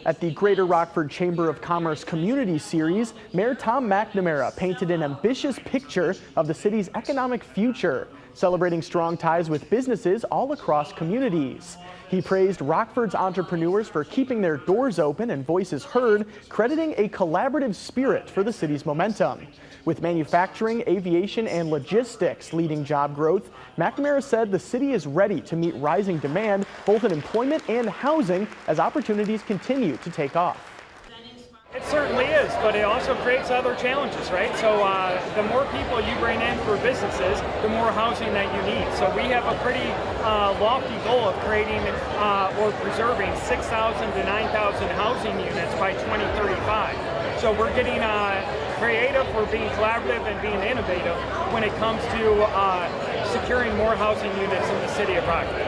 At the Greater Rockford Chamber of Commerce Community Series, Mayor McNamara painted an ambitious picture of the city's economic future, celebrating strong ties with businesses all across communities. He praised Rockford's entrepreneurs for keeping their doors open and voices heard, crediting a collaborative spirit for the city's momentum. With manufacturing, aviation, and logistics leading job growth, McNamara said the city is ready to meet rising demand, both in employment and housing, as opportunities continue to take off. It certainly is, but it also creates other challenges, right? So the more people you bring in for businesses, the more housing that you need. So we have a pretty lofty goal of creating or preserving 6,000 to 9,000 housing units by 2035. So we're getting creative, we're being collaborative and being innovative when it comes to securing more housing units in the city of Rockford.